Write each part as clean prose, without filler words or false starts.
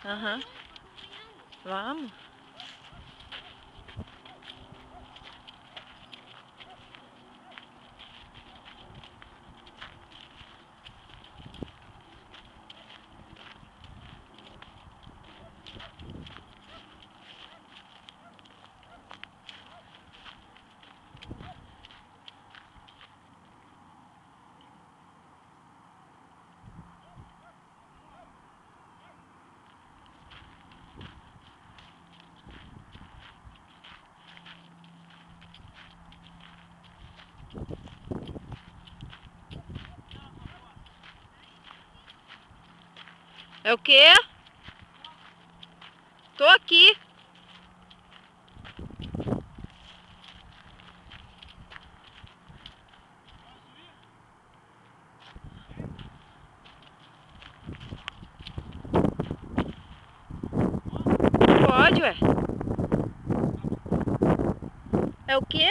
Aham. Vamos. É o quê? Tô aqui. Pode, ué. É o quê?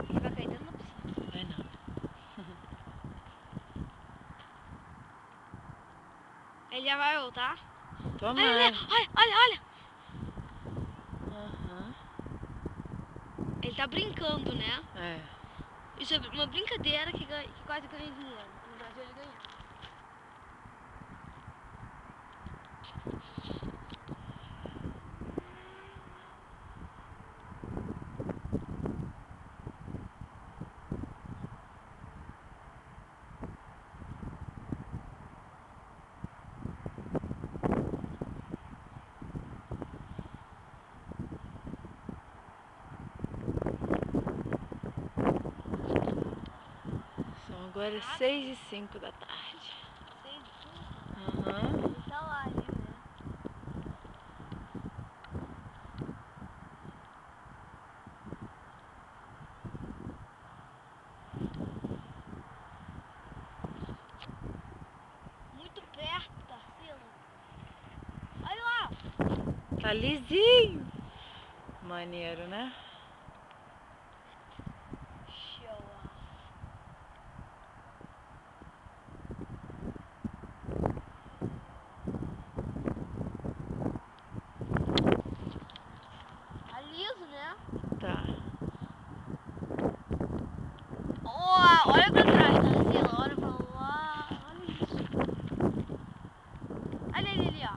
Ele vai cair dentro da piscina. Vai não. Ele já vai voltar? Tomara. Olha! Aham. Ele tá brincando, né? É. Isso é uma brincadeira que quase ganha dinheiro. No Brasil ele ganha. São agora 6h05 da tarde. 6h05? Aham. Ele tá lá ali, né? Muito perto, Tarsila. Olha lá! Tá lisinho. Maneiro, né? Show off. Tá liso, né? Tá. Oh, olha pra trás, Tarsila. Olha pra lá. Olha isso. Olha ele ali, ó.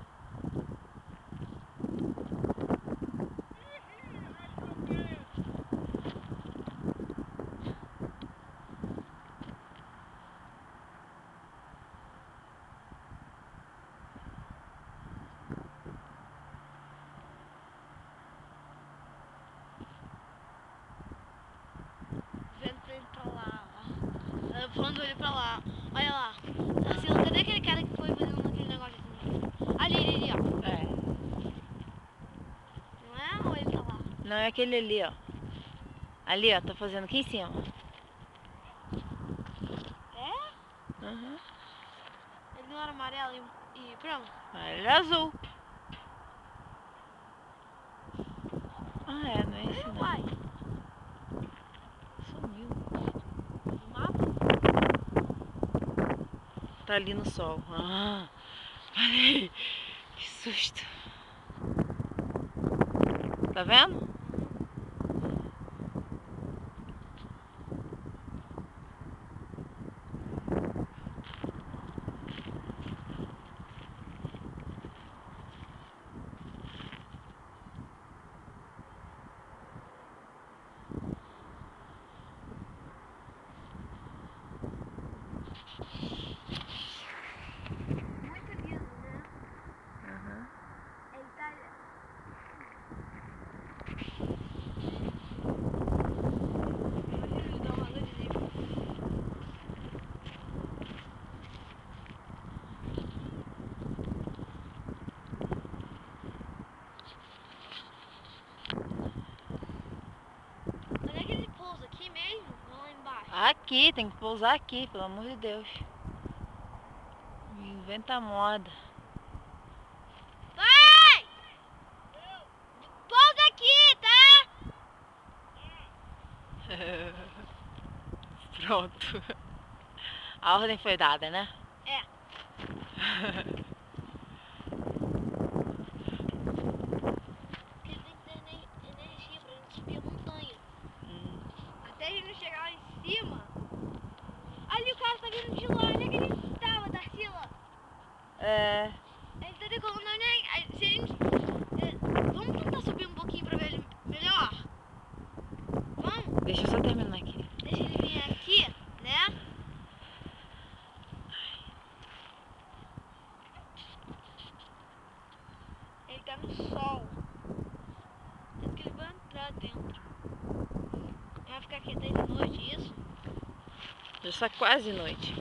Vendo pra ele pra lá, ó. Ela falando ele pra lá. Olha lá. Tarsila, cadê aquele cara que foi fazendo aquele negócio assim? Ali, ó. É. Não é? Ou ele tá lá? Não, é aquele ali, ó. Ali, ó. Tá fazendo aqui em cima. É? Aham. Ele não era amarelo e pronto. Ah, ele é azul. Ah, é. Não é esse não. Uai, Sumiu. no mapa? Tá ali no sol. Ah. Parei. Que susto. Tá vendo? Muito liso, né? Aham. Ele tá... aqui, tem que pousar aqui, pelo amor de Deus. Inventa moda. Vai! Pousa aqui, tá? Pronto. A ordem foi dada, né? É. Porque tem que ter energia pra gente subir a montanha. Até a gente chegar lá em cima. Ali o cara tá vindo de lá, onde é que a gente estava, Darcila? É. Ele tá decolando, né? Se a gente... vamos tentar subir um pouquinho pra ver ele melhor? Vamos? Deixa eu só terminar aqui. Deixa ele vir aqui, né? Ele tá no sol. Tanto que ele vai entrar dentro. Vai ficar aqui até de noite, isso? Já está quase noite.